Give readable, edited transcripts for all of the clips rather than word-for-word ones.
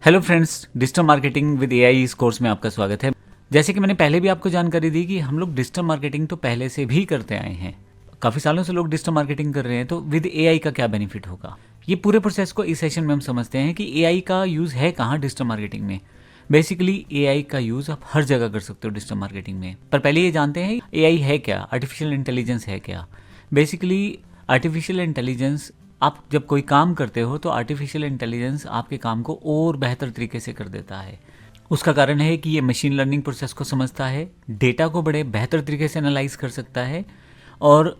Hello friends, digital marketing with AI इस course में आपका स्वागत है। जैसे कि मैंने पहले भी आपको जानकारी दी कि हम लोग डिजिटल मार्केटिंग तो पहले से भी करते आए हैं। काफ़ी सालों से लोग डिजिटल मार्केटिंग कर रहे हैं, तो विद एआई का क्या बेनिफिट होगा, ये पूरे प्रोसेस को इस सेशन में हम समझते हैं कि एआई का यूज़ है कहाँ डिजिटल मार्केटिंग में। बेसिकली एआई का यूज़ आप हर जगह कर सकते हो डिजिटल मार्केटिंग में। पर पहले ये जानते हैं एआई है क्या, आर्टिफिशियल इंटेलिजेंस है क्या। बेसिकली आर्टिफिशियल इंटेलिजेंस, आप जब कोई काम करते हो तो आर्टिफिशियल इंटेलिजेंस आपके काम को और बेहतर तरीके से कर देता है। उसका कारण है कि ये मशीन लर्निंग प्रोसेस को समझता है, डेटा को बड़े बेहतर तरीके से एनालाइज कर सकता है और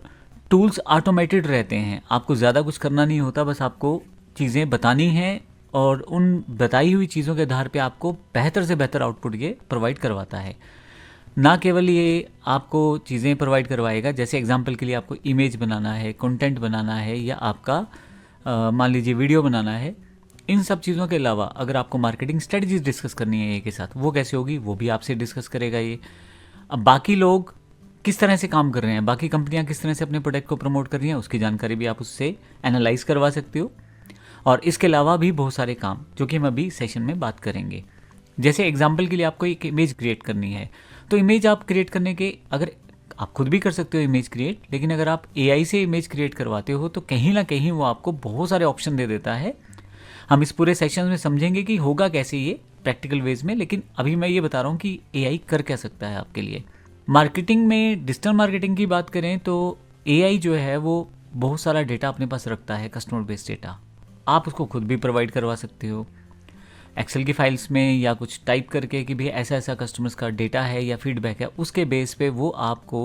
टूल्स ऑटोमेटेड रहते हैं। आपको ज़्यादा कुछ करना नहीं होता, बस आपको चीज़ें बतानी हैं और उन बताई हुई चीज़ों के आधार पे आपको बेहतर से बेहतर आउटपुट ये प्रोवाइड करवाता है। ना केवल ये आपको चीज़ें प्रोवाइड करवाएगा, जैसे एग्जांपल के लिए आपको इमेज बनाना है, कंटेंट बनाना है या आपका मान लीजिए वीडियो बनाना है। इन सब चीज़ों के अलावा अगर आपको मार्केटिंग स्ट्रेटजीज डिस्कस करनी है ये के साथ, वो कैसे होगी वो भी आपसे डिस्कस करेगा ये। अब बाकी लोग किस तरह से काम कर रहे हैं, बाकी कंपनियां किस तरह से अपने प्रोडक्ट को प्रमोट कर रही हैं, उसकी जानकारी भी आप उससे एनालाइज करवा सकते हो। और इसके अलावा भी बहुत सारे काम जो कि हम अभी सेशन में बात करेंगे। जैसे एग्जाम्पल के लिए आपको एक इमेज क्रिएट करनी है, तो इमेज आप क्रिएट करने के, अगर आप खुद भी कर सकते हो इमेज क्रिएट, लेकिन अगर आप एआई से इमेज क्रिएट करवाते हो तो कहीं ना कहीं वो आपको बहुत सारे ऑप्शन दे देता है। हम इस पूरे सेशन में समझेंगे कि होगा कैसे ये प्रैक्टिकल वेज में, लेकिन अभी मैं ये बता रहा हूँ कि एआई कर क्या सकता है आपके लिए। मार्केटिंग में, डिजिटल मार्केटिंग की बात करें तो एआई जो है वो बहुत सारा डेटा अपने पास रखता है, कस्टमर बेस्ड डेटा। आप उसको खुद भी प्रोवाइड करवा सकते हो एक्सेल की फाइल्स में या कुछ टाइप करके कि भाई ऐसा ऐसा कस्टमर्स का डेटा है या फीडबैक है। उसके बेस पे वो आपको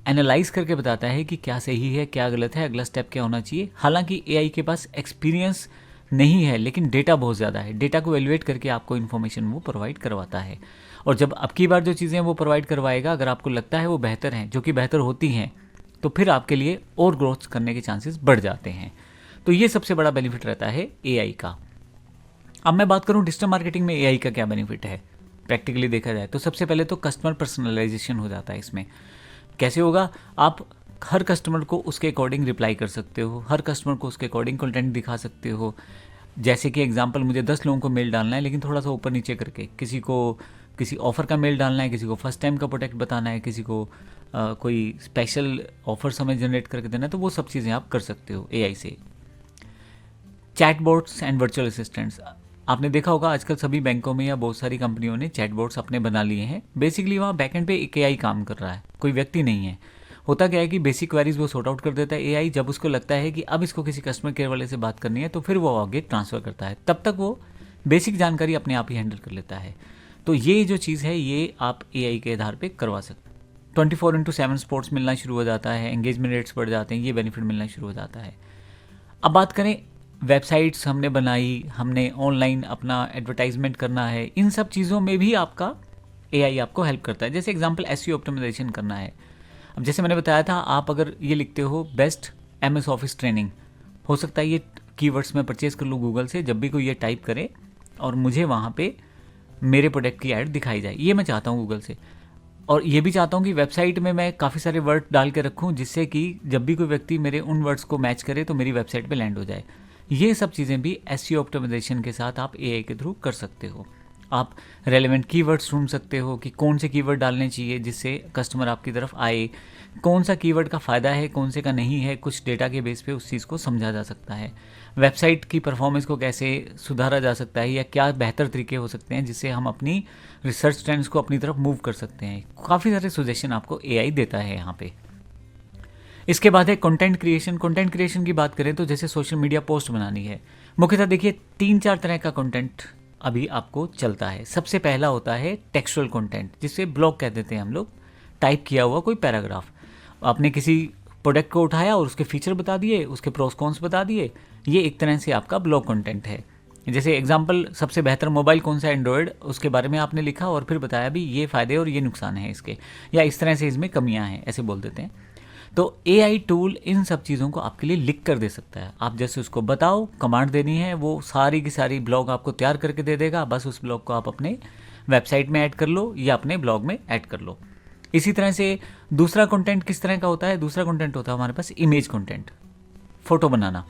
एनालाइज करके बताता है कि क्या सही है, क्या गलत है, अगला स्टेप क्या होना चाहिए। हालांकि एआई के पास एक्सपीरियंस नहीं है, लेकिन डेटा बहुत ज़्यादा है। डेटा को एवेलुएट करके आपको इन्फॉर्मेशन वो प्रोवाइड करवाता है। और जब अब की बार जो चीज़ें वो प्रोवाइड करवाएगा, अगर आपको लगता है वो बेहतर हैं, जो कि बेहतर होती हैं, तो फिर आपके लिए और ग्रोथ करने के चांसेस बढ़ जाते हैं। तो ये सबसे बड़ा बेनिफिट रहता है एआई का। अब मैं बात करूं डिजिटल मार्केटिंग में एआई का क्या बेनिफिट है। प्रैक्टिकली देखा जाए तो सबसे पहले तो कस्टमर पर्सनलाइजेशन हो जाता है इसमें। कैसे होगा, आप हर कस्टमर को उसके अकॉर्डिंग रिप्लाई कर सकते हो, हर कस्टमर को उसके अकॉर्डिंग कंटेंट दिखा सकते हो। जैसे कि एग्जांपल, मुझे 10 लोगों को मेल डालना है, लेकिन थोड़ा सा ऊपर नीचे करके, किसी को किसी ऑफ़र का मेल डालना है, किसी को फर्स्ट टाइम का प्रोडक्ट बताना है, किसी को कोई स्पेशल ऑफर हमें जनरेट करके देना है, तो वो सब चीज़ें आप कर सकते हो एआई से। चैटबॉट्स एंड वर्चुअल असिस्टेंट्स, आपने देखा होगा आजकल सभी बैंकों में या बहुत सारी कंपनियों ने चैटबॉट्स अपने बना लिए हैं। बेसिकली वहाँ बैकएंड पे एक एआई काम कर रहा है, कोई व्यक्ति नहीं है। होता क्या है कि बेसिक क्वेरीज वो सॉर्ट आउट कर देता है एआई। जब उसको लगता है कि अब इसको किसी कस्टमर केयर वाले से बात करनी है, तो फिर वो आगे ट्रांसफ़र करता है। तब तक वो बेसिक जानकारी अपने आप ही हैंडल कर लेता है। तो ये जो चीज़ है ये आप एआई के आधार पर करवा सकते हैं। 24/7 सपोर्ट्स मिलना शुरू हो जाता है, एंगेजमेंट रेट्स बढ़ जाते हैं, ये बेनिफिट मिलना शुरू हो जाता है। अब बात करें, वेबसाइट्स हमने बनाई, हमने ऑनलाइन अपना एडवर्टाइजमेंट करना है, इन सब चीज़ों में भी आपका एआई आपको हेल्प करता है। जैसे एग्जांपल एसईओ ऑप्टिमाइजेशन करना है। अब जैसे मैंने बताया था, आप अगर ये लिखते हो बेस्ट एमएस ऑफिस ट्रेनिंग, हो सकता है ये कीवर्ड्स में परचेज कर लूँ गूगल से, जब भी कोई ये टाइप करे और मुझे वहाँ पे मेरे प्रोडक्ट की ऐड दिखाई जाए, ये मैं चाहता हूँ गूगल से। और ये भी चाहता हूँ कि वेबसाइट में मैं काफ़ी सारे वर्ड डाल के रखूँ, जिससे कि जब भी कोई व्यक्ति मेरे उन वर्ड्स को मैच करे तो मेरी वेबसाइट पे लैंड हो जाए। ये सब चीज़ें भी एसईओ ऑप्टिमाइजेशन के साथ आप एआई के थ्रू कर सकते हो। आप रेलेवेंट कीवर्ड्स ढूंढ सकते हो कि कौन से कीवर्ड डालने चाहिए जिससे कस्टमर आपकी तरफ आए, कौन सा कीवर्ड का फ़ायदा है, कौन से का नहीं है। कुछ डेटा के बेस पे उस चीज़ को समझा जा सकता है। वेबसाइट की परफॉर्मेंस को कैसे सुधारा जा सकता है या क्या बेहतर तरीके हो सकते हैं जिससे हम अपनी रिसर्च ट्रेंड्स को अपनी तरफ मूव कर सकते हैं। काफ़ी सारे सजेशन आपको एआई देता है यहाँ पे। इसके बाद है कंटेंट क्रिएशन। कंटेंट क्रिएशन की बात करें तो जैसे सोशल मीडिया पोस्ट बनानी है, मुख्यतः देखिए 3-4 तरह का कंटेंट अभी आपको चलता है। सबसे पहला होता है टेक्सचुअल कंटेंट, जिसे ब्लॉग कह देते हैं हम लोग। टाइप किया हुआ कोई पैराग्राफ, आपने किसी प्रोडक्ट को उठाया और उसके फीचर बता दिए, उसके प्रोस कॉन्स बता दिए, ये एक तरह से आपका ब्लॉग कंटेंट है। जैसे एग्जांपल, सबसे बेहतर मोबाइल कौन सा एंड्रॉयड, उसके बारे में आपने लिखा और फिर बताया भी ये फ़ायदे और ये नुकसान है इसके, या इस तरह से इसमें कमियां हैं, ऐसे बोल देते हैं। तो एआई टूल इन सब चीज़ों को आपके लिए लिख कर दे सकता है। आप जैसे उसको बताओ, कमांड देनी है, वो सारी की सारी ब्लॉग आपको तैयार करके दे देगा। बस उस ब्लॉग को आप अपने वेबसाइट में ऐड कर लो या अपने ब्लॉग में ऐड कर लो। इसी तरह से दूसरा कंटेंट किस तरह का होता है, दूसरा कंटेंट होता है हमारे पास इमेज कंटेंट, फ़ोटो बनाना।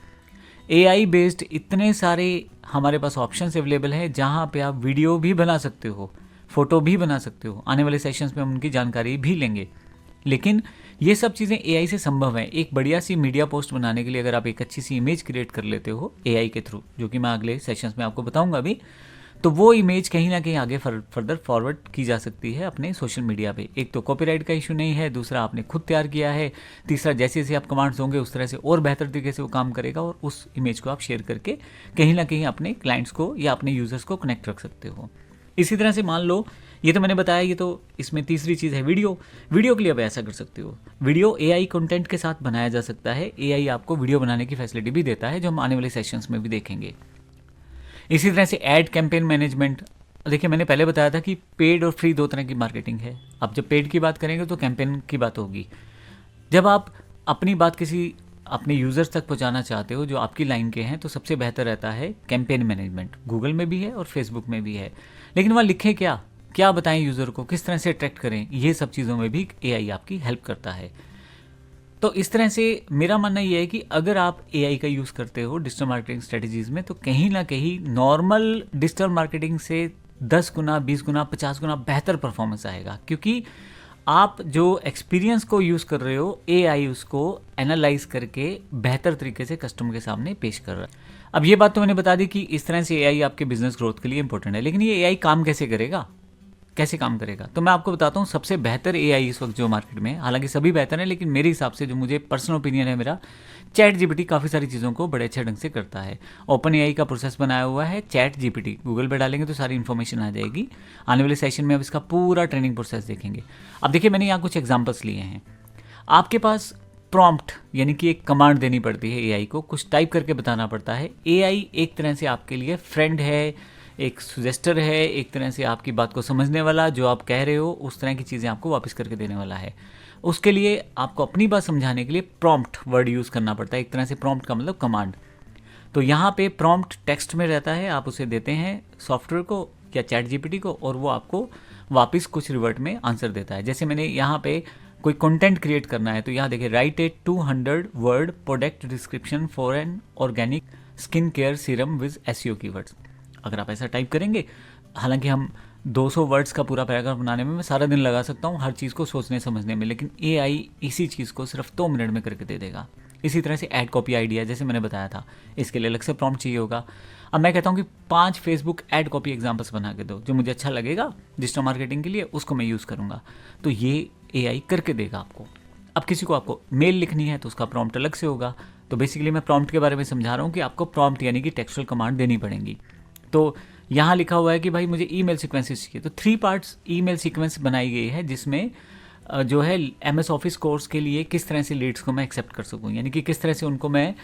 एआई बेस्ड इतने सारे हमारे पास ऑप्शंस अवेलेबल हैं जहाँ पे आप वीडियो भी बना सकते हो, फोटो भी बना सकते हो। आने वाले सेशंस में हम उनकी जानकारी भी लेंगे। लेकिन ये सब चीज़ें एआई से संभव हैं। एक बढ़िया सी मीडिया पोस्ट बनाने के लिए अगर आप एक अच्छी सी इमेज क्रिएट कर लेते हो एआई के थ्रू, जो कि मैं अगले सेशंस में आपको बताऊंगा अभी, तो वो इमेज कहीं ना कहीं आगे फर्दर फॉरवर्ड की जा सकती है अपने सोशल मीडिया पे। एक तो कॉपीराइट का इशू नहीं है, दूसरा आपने खुद तैयार किया है, तीसरा जैसे जैसे आप कमांड्स होंगे उस तरह से और बेहतर तरीके से वो काम करेगा और उस इमेज को आप शेयर करके कहीं ना कहीं अपने क्लाइंट्स को या अपने यूजर्स को कनेक्ट रख सकते हो। इसी तरह से मान लो, ये तो मैंने बताया, ये तो इसमें तीसरी चीज़ है वीडियो। वीडियो के लिए आप ऐसा कर सकते हो, वीडियो एआई कंटेंट के साथ बनाया जा सकता है। एआई आपको वीडियो बनाने की फैसिलिटी भी देता है, जो हम आने वाले सेशंस में भी देखेंगे। इसी तरह से एड कैंपेन मैनेजमेंट। देखिए, मैंने पहले बताया था कि पेड और फ्री दो तरह की मार्केटिंग है। अब जब पेड की बात करेंगे तो कैंपेन की बात होगी। जब आप अपनी बात किसी अपने यूज़र्स तक पहुंचाना चाहते हो जो आपकी लाइन के हैं, तो सबसे बेहतर रहता है कैंपेन मैनेजमेंट। गूगल में भी है और फेसबुक में भी है, लेकिन वहाँ लिखे क्या क्या बताएं यूज़र को, किस तरह से अट्रैक्ट करें, ये सब चीज़ों में भी एआई आपकी हेल्प करता है। तो इस तरह से मेरा मानना ये है कि अगर आप एआई का यूज़ करते हो डिजिटल मार्केटिंग स्ट्रेटजीज़ में, तो कहीं ना कहीं नॉर्मल डिजिटल मार्केटिंग से 10 गुना, 20 गुना, 50 गुना बेहतर परफॉर्मेंस आएगा, क्योंकि आप जो एक्सपीरियंस को यूज़ कर रहे हो, एआई उसको एनालाइज करके बेहतर तरीके से कस्टमर के सामने पेश कर रहा है। अब ये बात तो मैंने बता दी कि इस तरह से एआई आपके बिजनेस ग्रोथ के लिए इंपॉर्टेंट है, लेकिन ये एआई काम कैसे करेगा, कैसे काम करेगा, तो मैं आपको बताता हूँ। सबसे बेहतर एआई इस वक्त जो मार्केट में है, हालांकि सभी बेहतर हैं, लेकिन मेरे हिसाब से जो मुझे पर्सनल ओपिनियन है मेरा, चैट जीपीटी काफ़ी सारी चीज़ों को बड़े अच्छे ढंग से करता है। ओपन एआई का प्रोसेस बनाया हुआ है चैट जीपीटी, गूगल पे डालेंगे तो सारी इन्फॉर्मेशन आ जाएगी। आने वाले सेशन में अब इसका पूरा ट्रेनिंग प्रोसेस देखेंगे। अब देखिए, मैंने यहाँ कुछ एग्जाम्पल्स लिए हैं। आपके पास प्रॉम्प्ट यानी कि एक कमांड देनी पड़ती है एआई को, कुछ टाइप करके बताना पड़ता है। एआई एक तरह से आपके लिए फ्रेंड है, एक सजेस्टर है, एक तरह से आपकी बात को समझने वाला, जो आप कह रहे हो उस तरह की चीज़ें आपको वापस करके देने वाला है। उसके लिए आपको अपनी बात समझाने के लिए प्रॉम्प्ट वर्ड यूज़ करना पड़ता है। एक तरह से प्रॉम्प्ट का मतलब कमांड। तो यहाँ पे प्रॉम्प्ट टेक्स्ट में रहता है, आप उसे देते हैं सॉफ्टवेयर को या चैट जीपीटी को, और वो आपको वापस कुछ रिवर्ट में आंसर देता है। जैसे मैंने यहाँ पे कोई कंटेंट क्रिएट करना है, तो यहाँ देखिए, right A 200 word product description for an organic skin care serum with SEO keywords. अगर आप ऐसा टाइप करेंगे, हालांकि हम 200 वर्ड्स का पूरा पैराग्राफ बनाने में मैं सारा दिन लगा सकता हूँ, हर चीज़ को सोचने समझने में, लेकिन एआई इसी चीज़ को सिर्फ 2 मिनट में करके दे देगा। इसी तरह से ऐड कॉपी आइडिया, जैसे मैंने बताया था, इसके लिए अलग से प्रॉम्प्ट चाहिए होगा। अब मैं कहता हूँ कि 5 फेसबुक ऐड कॉपी एग्जाम्पल्स बना के दो, जो मुझे अच्छा लगेगा डिजिटल मार्केटिंग के लिए, उसको मैं यूज़ करूँगा, तो ये एआई करके देगा आपको। अब किसी को आपको मेल लिखनी है तो उसका प्रॉम्प्ट अलग से होगा। तो बेसिकली मैं प्रॉम्प्ट के बारे में समझा रहा हूँ कि आपको प्रॉम्प्ट यानी कि टेक्सचुअल कमांड देनी पड़ेंगी। तो यहाँ लिखा हुआ है कि भाई मुझे ईमेल सीक्वेंसेस चाहिए, तो 3 पार्ट्स ईमेल सीक्वेंस बनाई गई है, जिसमें जो है एमएस ऑफिस कोर्स के लिए किस तरह से लीड्स को मैं एक्सेप्ट कर सकूँ, यानी कि किस तरह से उनको मैं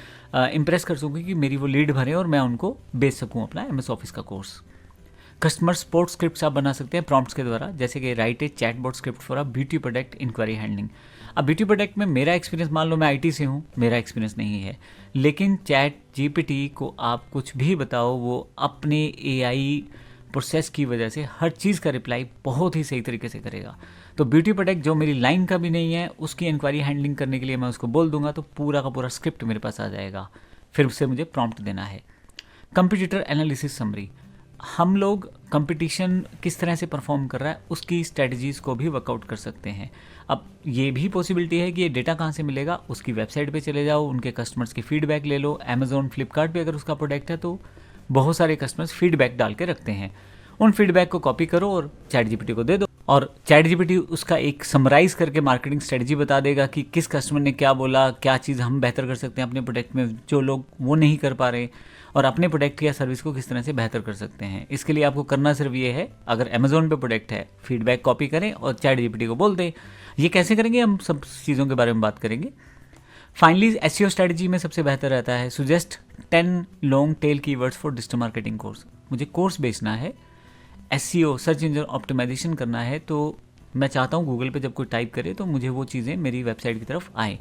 इम्प्रेस कर सकूँ कि मेरी वो लीड भरें और मैं उनको बेच सकूँ अपना एमएस ऑफिस का कोर्स। कस्टमर सपोर्ट स्क्रिप्ट्स आप बना सकते हैं प्रॉम्प्ट्स के द्वारा, जैसे कि write a chatbot script for a beauty product inquiry handling. अब ब्यूटी प्रोडक्ट में मेरा एक्सपीरियंस, मान लो मैं आईटी से हूँ, मेरा एक्सपीरियंस नहीं है, लेकिन चैट जीपीटी को आप कुछ भी बताओ, वो अपने एआई प्रोसेस की वजह से हर चीज़ का रिप्लाई बहुत ही सही तरीके से करेगा। तो ब्यूटी प्रोडक्ट जो मेरी लाइन का भी नहीं है, उसकी इंक्वायरी हैंडलिंग करने के लिए मैं उसको बोल दूंगा, तो पूरा का पूरा स्क्रिप्ट मेरे पास आ जाएगा। फिर उससे मुझे प्रॉम्प्ट देना है। कंपटीटर एनालिसिस समरी, हम लोग कंपटीशन किस तरह से परफॉर्म कर रहा है उसकी स्ट्रेटजीज़ को भी वर्कआउट कर सकते हैं। अब ये भी पॉसिबिलिटी है कि ये डेटा कहाँ से मिलेगा, उसकी वेबसाइट पे चले जाओ, उनके कस्टमर्स की फीडबैक ले लो। अमेजोन, फ्लिपकार्ट पे अगर उसका प्रोडक्ट है तो बहुत सारे कस्टमर्स फीडबैक डाल के रखते हैं, उन फीडबैक को कॉपी करो और चैट जीपीटी को दे दो, और चैट जीपीटी उसका एक समराइज करके मार्केटिंग स्ट्रेटजी बता देगा कि किस कस्टमर ने क्या बोला, क्या चीज़ हम बेहतर कर सकते हैं अपने प्रोडक्ट में जो लोग वो नहीं कर पा रहे, और अपने प्रोडक्ट या सर्विस को किस तरह से बेहतर कर सकते हैं। इसके लिए आपको करना सिर्फ ये है, अगर अमेजोन पे प्रोडक्ट है, फीडबैक कॉपी करें और चैट जीपीटी को बोल दें। ये कैसे करेंगे, हम सब चीज़ों के बारे में बात करेंगे। फाइनली एसईओ स्ट्रेटजी में सबसे बेहतर रहता है suggest 10 long tail keywords for digital marketing course. मुझे कोर्स बेचना है, एसईओ सर्च इंजन ऑप्टिमाइजेशन करना है, तो मैं चाहता हूँ गूगल पे जब कोई टाइप करे तो मुझे वो चीज़ें मेरी वेबसाइट की तरफ आए।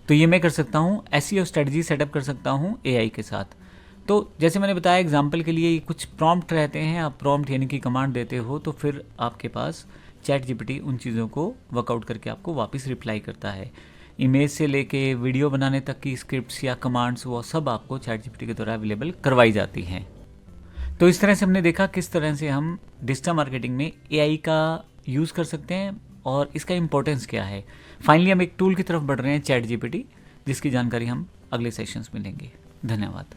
तो ये मैं कर सकता हूँ, एसईओ स्ट्रेटजी सेटअप कर सकता हूँ एआई के साथ। तो जैसे मैंने बताया एग्जाम्पल के लिए कुछ प्रॉम्प्ट रहते हैं, आप प्रॉम्प्ट यानी कि कमांड देते हो, तो फिर आपके पास चैट जीपीटी उन चीज़ों को वर्कआउट करके आपको वापस रिप्लाई करता है। इमेज से लेके वीडियो बनाने तक की स्क्रिप्ट्स या कमांड्स, वो सब आपको ChatGPT के द्वारा अवेलेबल करवाई जाती हैं। तो इस तरह से हमने देखा किस तरह से हम डिजिटल मार्केटिंग में AI का यूज़ कर सकते हैं और इसका इम्पोर्टेंस क्या है। फाइनली हम एक टूल की तरफ बढ़ रहे हैं, ChatGPT, जिसकी जानकारी हम अगले सेशंस में लेंगे। धन्यवाद।